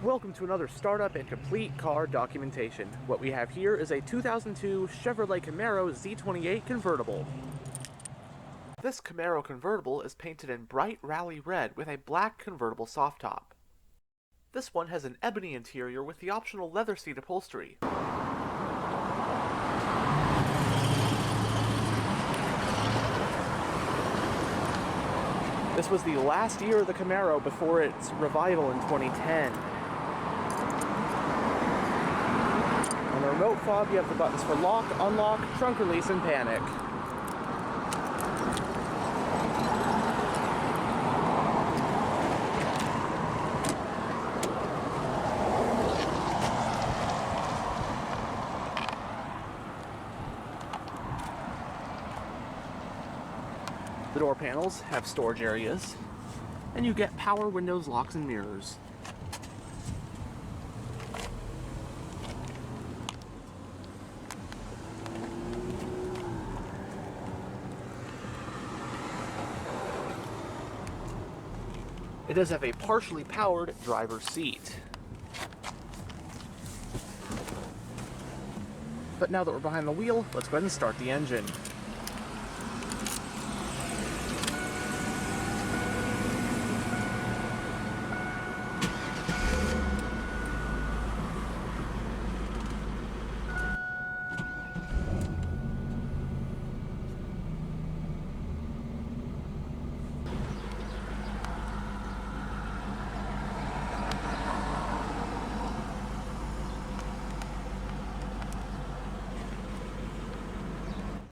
Welcome to another startup and complete car documentation. What we have here is a 2002 Chevrolet Camaro Z28 convertible. This Camaro convertible is painted in bright rally red with a black convertible soft top. This one has an ebony interior with the optional leather seat upholstery. This was the last year of the Camaro before its revival in 2010. On the remote fob, you have the buttons for lock, unlock, trunk release, and panic. The door panels have storage areas, and you get power windows, locks, and mirrors. It does have a partially powered driver's seat. But now that we're behind the wheel, let's go ahead and start the engine.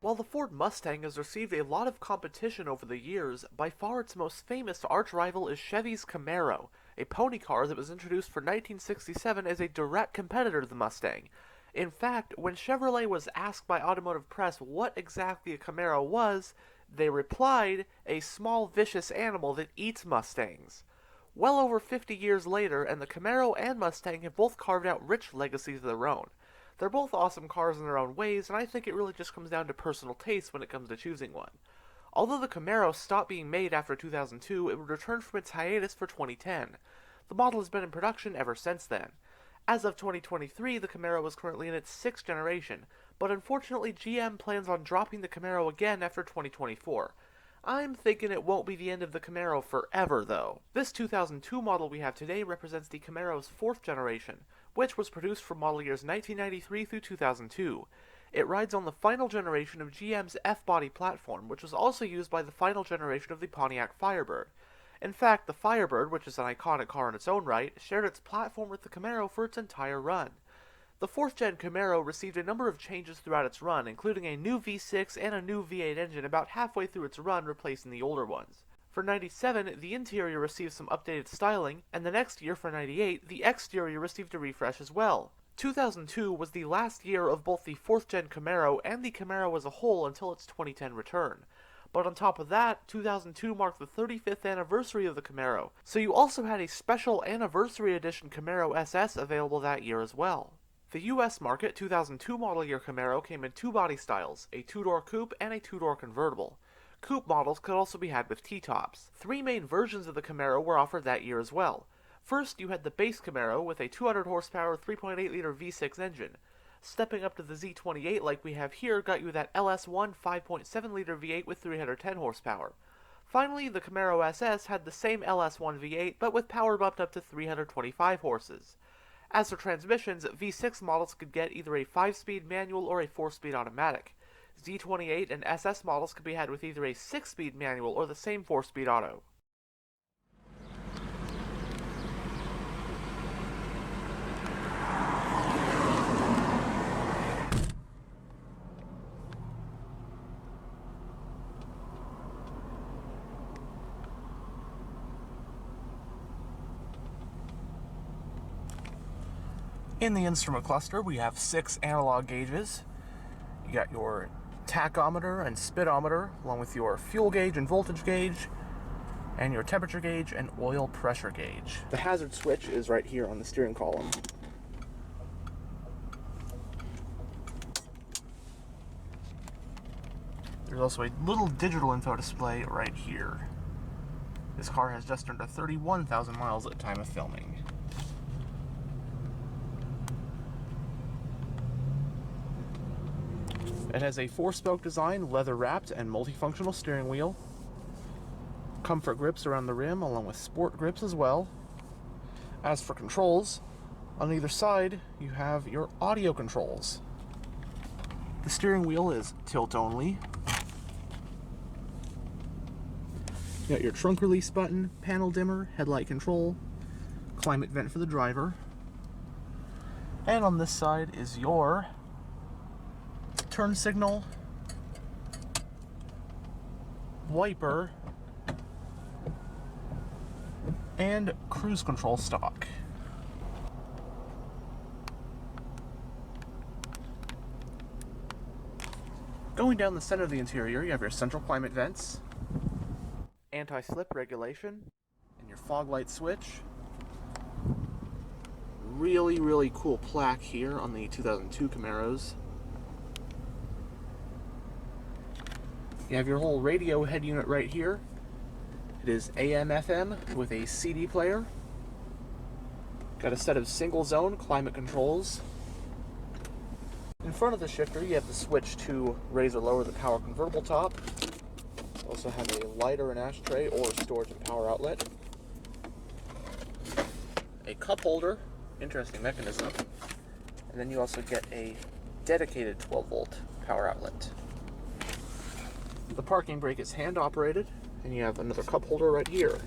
While the Ford Mustang has received a lot of competition over the years, by far its most famous arch rival is Chevy's Camaro, a pony car that was introduced for 1967 as a direct competitor to the Mustang. In fact, when Chevrolet was asked by automotive press what exactly a Camaro was, they replied, "A small vicious animal that eats Mustangs." Well over 50 years later, and the Camaro and Mustang have both carved out rich legacies of their own. They're both awesome cars in their own ways, and I think it really just comes down to personal taste when it comes to choosing one. Although the Camaro stopped being made after 2002, it would return from its hiatus for 2010. The model has been in production ever since then. As of 2023, the Camaro is currently in its 6th generation, but unfortunately GM plans on dropping the Camaro again after 2024. I'm thinking it won't be the end of the Camaro forever, though. This 2002 model we have today represents the Camaro's 4th generation, which was produced from model years 1993 through 2002. It rides on the final generation of GM's F-body platform, which was also used by the final generation of the Pontiac Firebird. In fact, the Firebird, which is an iconic car in its own right, shared its platform with the Camaro for its entire run. The 4th-gen Camaro received a number of changes throughout its run, including a new V6 and a new V8 engine about halfway through its run, replacing the older ones. For 97, the interior received some updated styling, and the next year, for 98, the exterior received a refresh as well. 2002 was the last year of both the 4th-gen Camaro and the Camaro as a whole until its 2010 return. But on top of that, 2002 marked the 35th anniversary of the Camaro, so you also had a special Anniversary Edition Camaro SS available that year as well. The US market 2002 model year Camaro came in 2 body styles, a 2-door coupe and a 2-door convertible. Coupe models could also be had with T-tops. 3 main versions of the Camaro were offered that year as well. First, you had the base Camaro with a 200 horsepower 3.8-liter V6 engine. Stepping up to the Z28 like we have here got you that LS1 5.7-liter V8 with 310 horsepower. Finally, the Camaro SS had the same LS1 V8 but with power bumped up to 325 horses. As for transmissions, V6 models could get either a 5-speed manual or a 4-speed automatic. Z28 and SS models could be had with either a 6-speed manual or the same 4-speed auto. In the instrument cluster, we have 6 analog gauges. You got your tachometer and speedometer, along with your fuel gauge and voltage gauge, and your temperature gauge and oil pressure gauge. The hazard switch is right here on the steering column. There's also a little digital info display right here. This car has just under 31,000 miles at the time of filming. It has a 4-spoke design, leather-wrapped, and multifunctional steering wheel. Comfort grips around the rim, along with sport grips as well. As for controls, on either side, you have your audio controls. The steering wheel is tilt-only. You got your trunk release button, panel dimmer, headlight control, climate vent for the driver. And on this side is your turn signal, wiper, and cruise control stock. Going down the center of the interior, you have your central climate vents, anti-slip regulation, and your fog light switch. Really cool plaque here on the 2002 Camaros. You have your whole radio head unit right here. It is AM/FM with a CD player. Got a set of single zone climate controls. In front of the shifter, you have the switch to raise or lower the power convertible top. Also have a lighter and ashtray or storage and power outlet. A cup holder, interesting mechanism. And then you also get a dedicated 12-volt power outlet. The parking brake is hand operated, and you have another cup holder right here.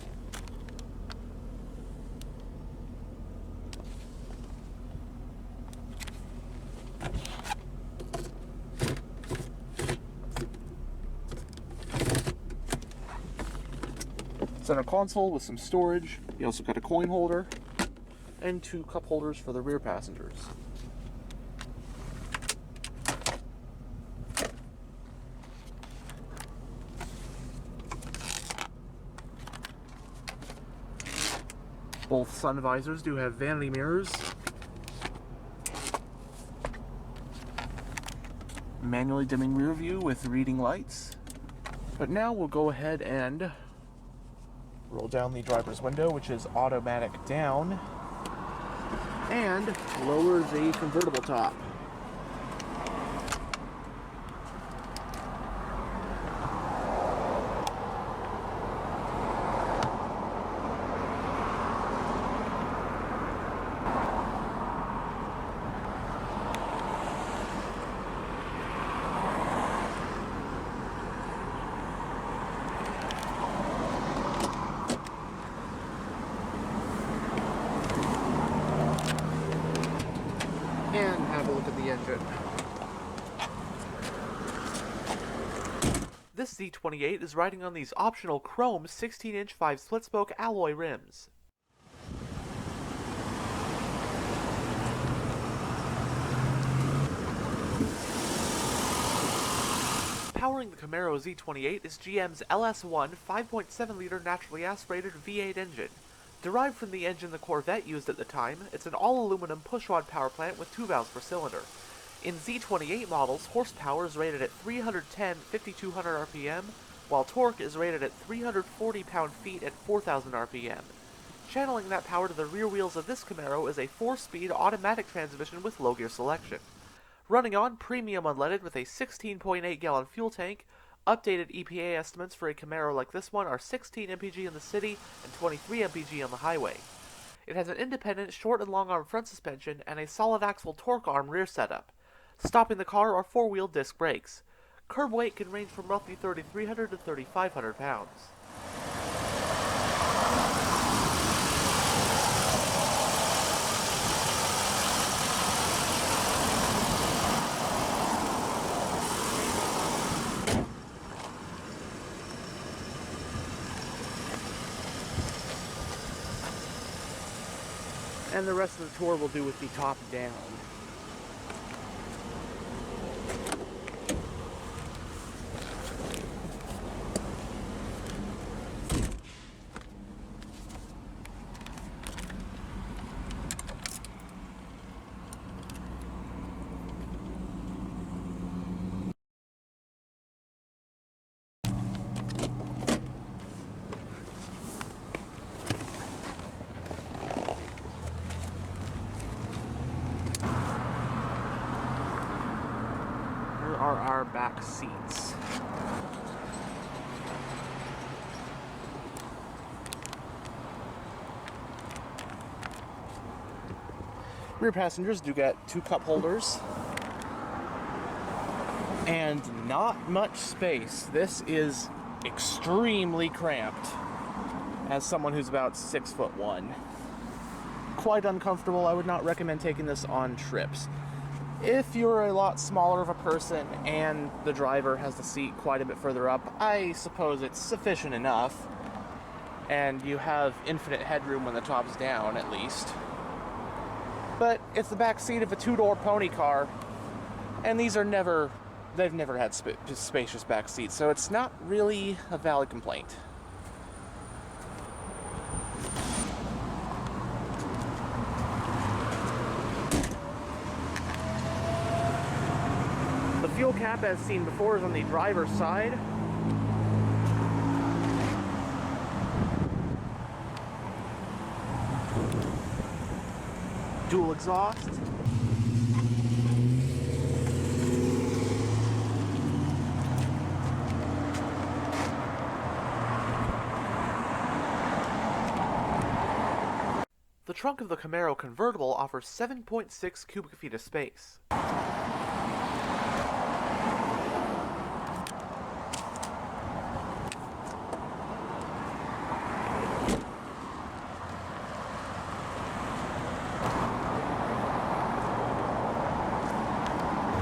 Center console with some storage. You also got a coin holder and 2 cup holders for the rear passengers. Both sun visors do have vanity mirrors. Manually dimming rear view with reading lights. But now we'll go ahead and roll down the driver's window, which is automatic down, and lower the convertible top. And have a look at the engine. This Z28 is riding on these optional chrome 16-inch 5-split-spoke alloy rims. Powering the Camaro Z28 is GM's LS1 5.7-liter naturally aspirated V8 engine. Derived from the engine the Corvette used at the time, it's an all-aluminum pushrod power plant with 2 valves per cylinder. In Z28 models, horsepower is rated at 310 5,200 RPM, while torque is rated at 340 pound-feet at 4,000 RPM. Channeling that power to the rear wheels of this Camaro is a 4-speed automatic transmission with low gear selection. Running on premium unleaded with a 16.8-gallon fuel tank, updated EPA estimates for a Camaro like this one are 16 mpg in the city and 23 mpg on the highway. It has an independent short and long arm front suspension and a solid axle torque arm rear setup. Stopping the car are 4-wheel disc brakes. Curb weight can range from roughly 3,300 to 3,500 pounds. And the rest of the tour we'll do with the top down. are our back seats. Rear passengers do get 2 cup holders and not much space. This is extremely cramped as someone who's about 6'1". Quite uncomfortable. I would not recommend taking this on trips. If you're a lot smaller of a person and the driver has the seat quite a bit further up, I suppose it's sufficient enough, and you have infinite headroom when the top's down, at least. But it's the back seat of a 2-door pony car, and they've never had spacious back seats, so it's not really a valid complaint. The fuel cap, as seen before, is on the driver's side. Dual exhaust. The trunk of the Camaro Convertible offers 7.6 cubic feet of space.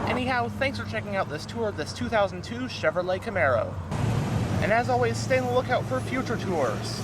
Anyhow, thanks for checking out this tour of this 2002 Chevrolet Camaro. And as always, stay on the lookout for future tours.